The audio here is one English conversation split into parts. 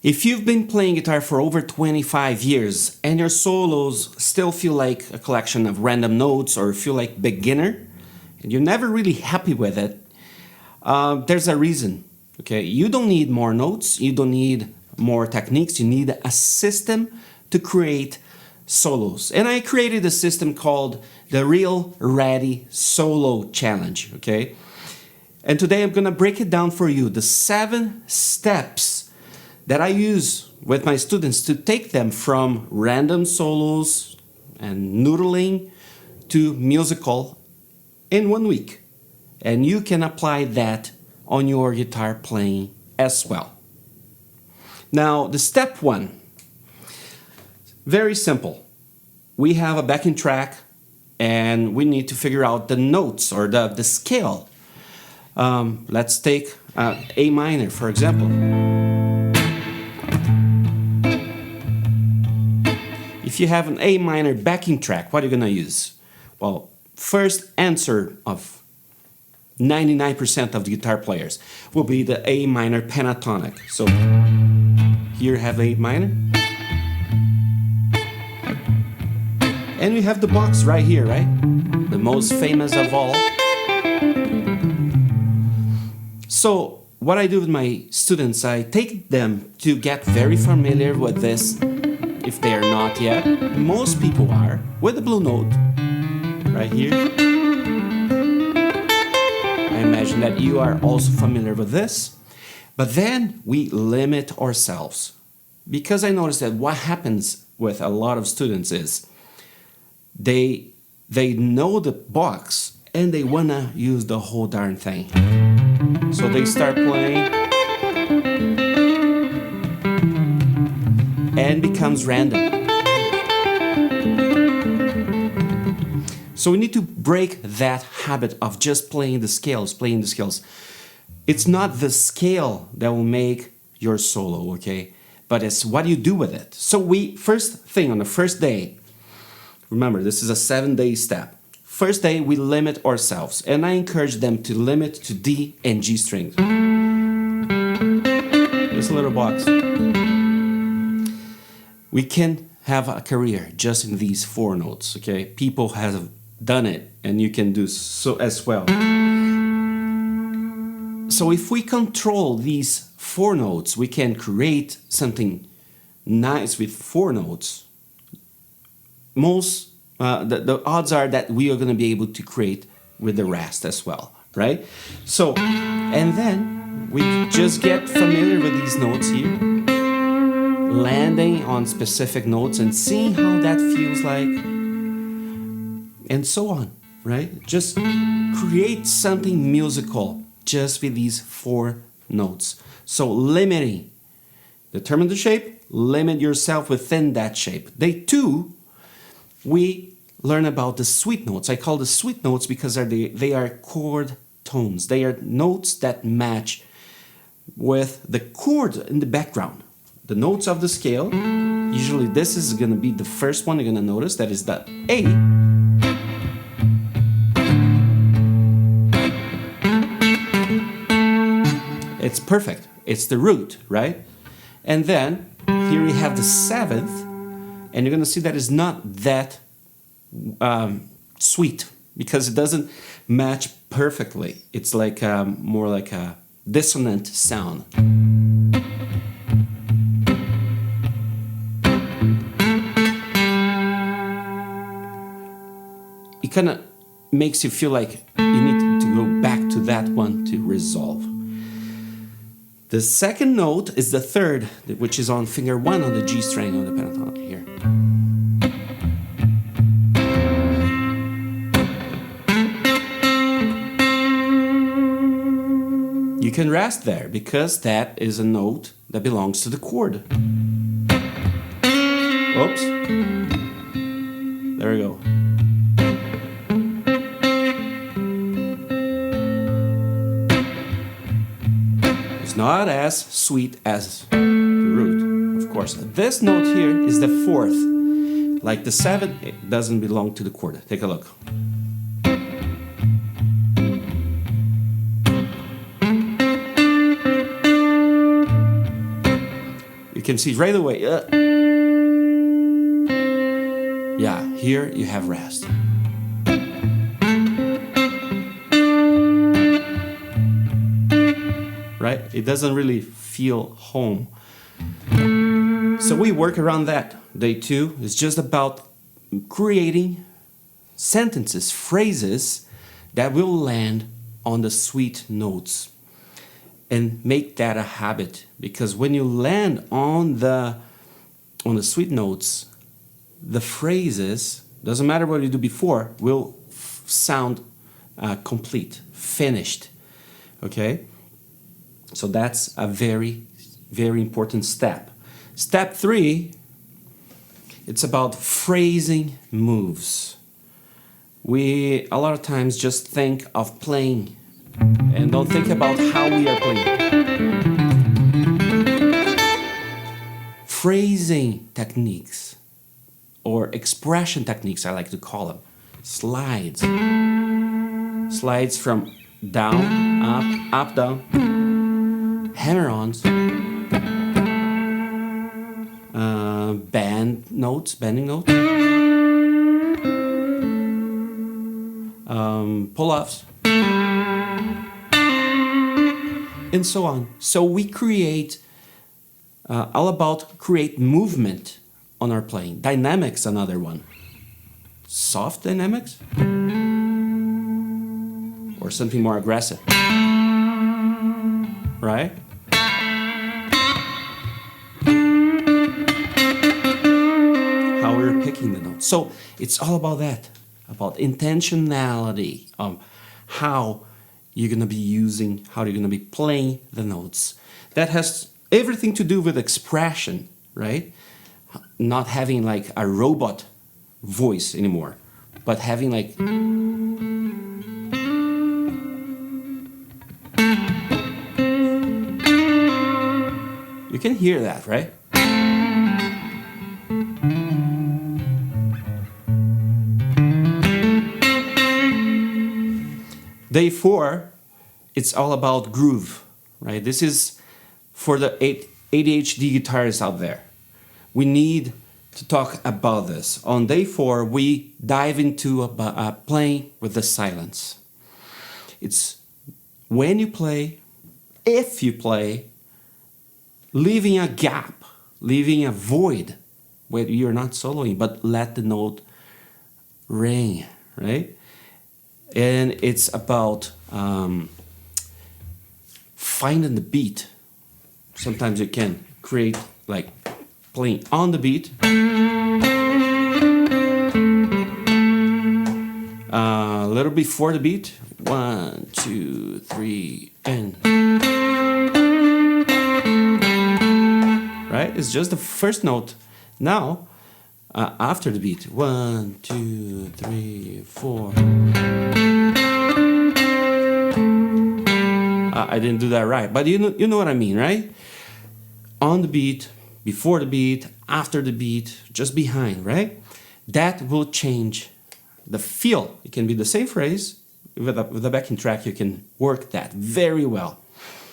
If you've been playing guitar for over 25 years and your solos still feel like a collection of random notes or feel like beginner, and you're never really happy with it, there's a reason. Okay, you don't need more notes, you don't need more techniques, you need a system to create solos. And I created a system called the Real Ready Solo Challenge. Okay, and today I'm gonna break it down for you, the 7 steps that I use with my students to take them from random solos and noodling to musical in 1 week. And you can apply that on your guitar playing as well. Now, the step 1, very simple. We have a backing track and we need to figure out the notes or the scale. Let's take A minor, for example. If you have an A minor backing track, what are you going to use? Well, first answer of 99% of the guitar players will be the A minor pentatonic. So here you have A minor. And we have the box right here, right? The most famous of all. So what I do with my students, I take them to get very familiar with this. If they are not yet, most people are, with the blue note right here. I imagine that you are also familiar with this. But then we limit ourselves, because I noticed that what happens with a lot of students is they know the box and they wanna use the whole darn thing. So they start playing and becomes random. So we need to break that habit of just playing the scales. It's not the scale that will make your solo, okay? But it's what you do with it. So first thing on the first day, remember this is a 7-day step. First day we limit ourselves, and I encourage them to limit to D and G strings. This little box. We can have a career just in these 4 notes, okay? People have done it, and you can do so as well. So if we control these 4 notes, we can create something nice with 4 notes. The odds are that we are going to be able to create with the rest as well, right? So, and then we just get familiar with these notes here, landing on specific notes and seeing how that feels like, and so on, right? Just create something musical just with these 4 notes. So limiting, determine the shape, limit yourself within that shape. Day 2, we learn about the sweet notes. I call the sweet notes because they are chord tones. They are notes that match with the chord in the background. The notes of the scale, usually this is going to be the first one you're going to notice, that is the A. It's perfect. It's the root, right? And then here we have the 7th, and you're going to see that it's not that sweet because it doesn't match perfectly. It's like more like a dissonant sound. It kind of makes you feel like you need to go back to that one to resolve. The second note is the 3rd, which is on finger 1 on the G string on the pentatonic here. You can rest there because that is a note that belongs to the chord. Oops. There we go. Not as sweet as the root, of course. This note here is the 4th. Like the 7th, it doesn't belong to the chord. Take a look. You can see right away. Yeah, here you have rest. Right? It doesn't really feel home. So we work around that. Day 2 is just about creating sentences, phrases that will land on the sweet notes. And make that a habit, because when you land on the sweet notes, the phrases, doesn't matter what you do before, will sound complete, finished. Okay? So that's a very, very important step. Step 3, it's about phrasing moves. We a lot of times just think of playing and don't think about how we are playing. Phrasing techniques, or expression techniques, I like to call them. Slides. Slides from down, up, down. Hammer-ons. Bending notes. Pull-ups. And so on. So we create, all about create movement on our playing. Dynamics, another one. Soft dynamics? Or something more aggressive. Right? How we're picking the notes. So it's all about that. About intentionality. How you're going to be using, how you're going to be playing the notes. That has everything to do with expression, right? Not having like a robot voice anymore, but having like... You can hear that, right? Day 4, it's all about groove, right? This is for the ADHD guitarists out there. We need to talk about this. On day 4, we dive into playing with the silence. It's when you play, if you play, leaving a gap, leaving a void where you're not soloing, but let the note ring, right? And it's about finding the beat. Sometimes you can create like playing on the beat. A little before the beat. 1, 2, 3, and... Right? It's just the first note. Now, after the beat. 1, 2, 3, 4... I didn't do that right, but you know what I mean, right? On the beat, before the beat, after the beat, just behind, right? That will change the feel. It can be the same phrase. With the backing track, you can work that very well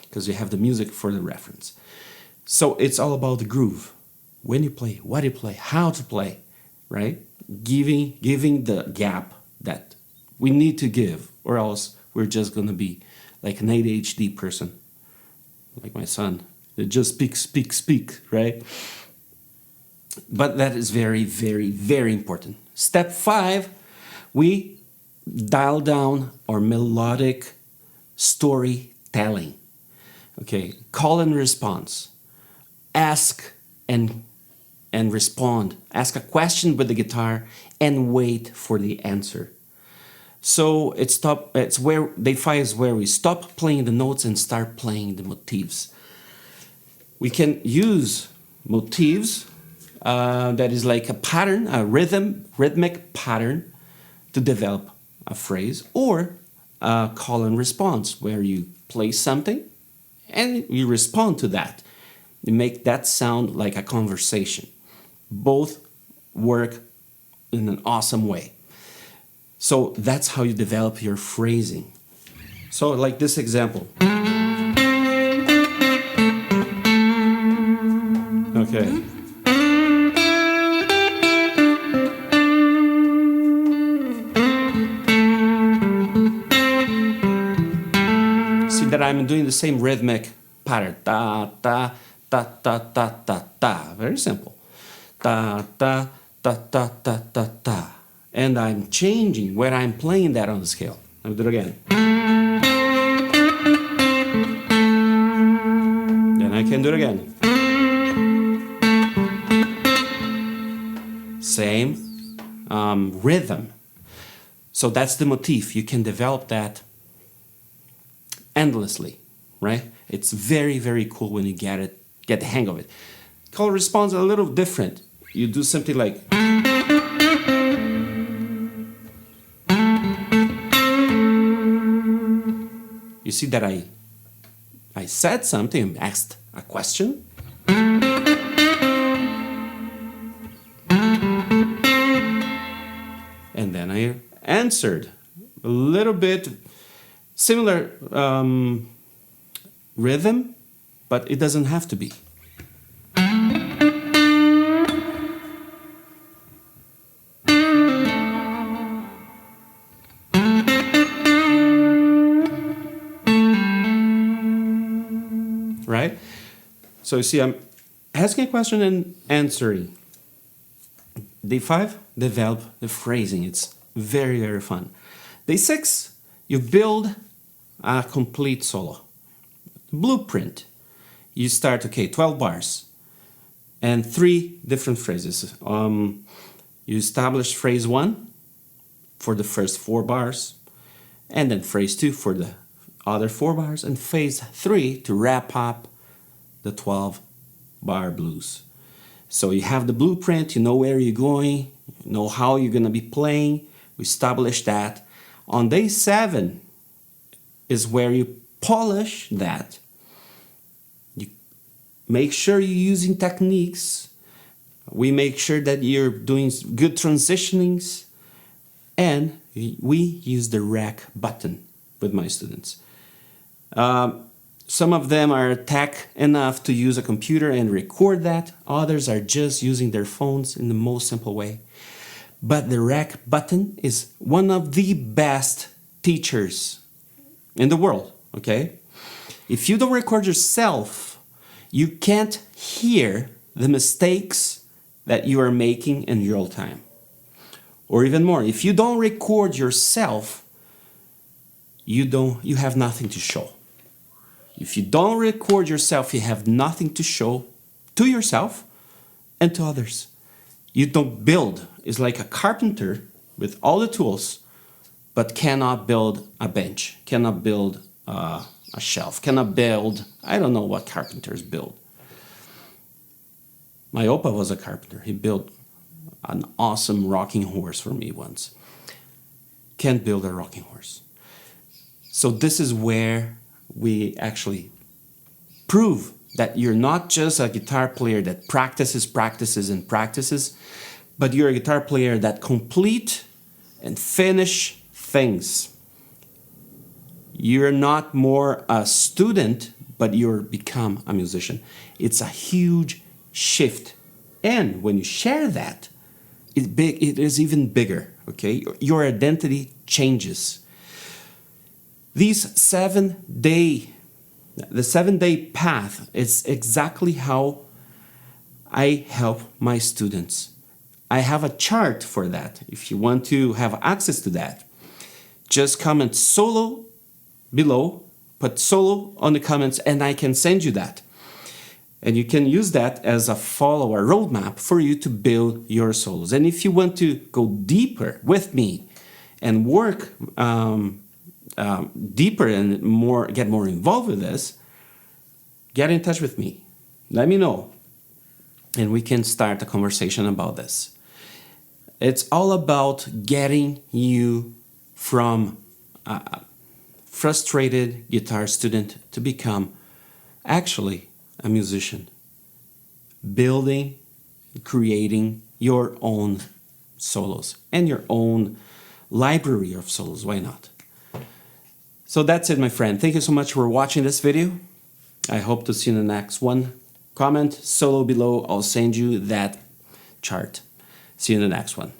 because you have the music for the reference. So it's all about the groove. When you play, what you play, how to play, right? Giving the gap that we need to give, or else we're just going to be like an ADHD person, like my son. They just speak, right? But that is very, very, very important. Step 5, we dial down our melodic storytelling. Okay, call and response. Ask and respond. Ask a question with the guitar and wait for the answer. So it's where day 5 is where we stop playing the notes and start playing the motifs. We can use motifs that is like a pattern, a rhythmic pattern to develop a phrase, or a call and response where you play something and you respond to that. You make that sound like a conversation. Both work in an awesome way. So that's how you develop your phrasing. So like this example. Okay. See that I'm doing the same rhythmic pattern. Ta ta ta ta ta ta ta. Very simple. Ta ta ta ta ta ta ta. And I'm changing when I'm playing that on the scale. I'll do it again. Then I can do it again. Same rhythm. So that's the motif. You can develop that endlessly, right? It's very, very cool when you get the hang of it. Color response is a little different. You do something like. You see that I said something, asked a question. And then I answered. A little bit similar rhythm, but it doesn't have to be. Right? So you see, I'm asking a question and answering. Day 5, develop the phrasing. It's very, very fun. Day 6, you build a complete solo. Blueprint. You start, okay, 12 bars and 3 different phrases. You establish phrase 1 for the first 4 bars, and then phrase 2 for the other 4 bars, and phrase 3 to wrap up the 12-bar blues. So you have the blueprint, you know where you're going, you know how you're going to be playing. We establish that. On day 7 is where you polish that. You make sure you're using techniques. We make sure that you're doing good transitionings. And we use the rec button with my students. Some of them are tech enough to use a computer and record that. Others are just using their phones in the most simple way. But the rec button is one of the best teachers in the world, okay? If you don't record yourself, you can't hear the mistakes that you are making in real time. Or even more, if you don't record yourself, you have nothing to show. If you don't record yourself, you have nothing to show to yourself and to others. You don't build. It's like a carpenter with all the tools, but cannot build a bench, cannot build a shelf, cannot build, I don't know what carpenters build. My Opa was a carpenter. He built an awesome rocking horse for me once. Can't build a rocking horse. So this is where we actually prove that you're not just a guitar player that practices, but you're a guitar player that complete and finish things. You're not more a student, but you're become a musician. It's a huge shift. And when you share that, it is even bigger, okay? Your identity changes. The 7-day path is exactly how I help my students. I have a chart for that. If you want to have access to that, just comment solo below, put solo on the comments, and I can send you that. And you can use that as a follower roadmap for you to build your solos. And if you want to go deeper with me and work deeper and get more involved with this, get in touch with me. Let me know. And we can start a conversation about this. It's all about getting you from a frustrated guitar student to become actually a musician. Building, creating your own solos and your own library of solos. Why not? So that's it, my friend. Thank you so much for watching this video. I hope to see you in the next one. Comment solo below. I'll send you that chart. See you in the next one.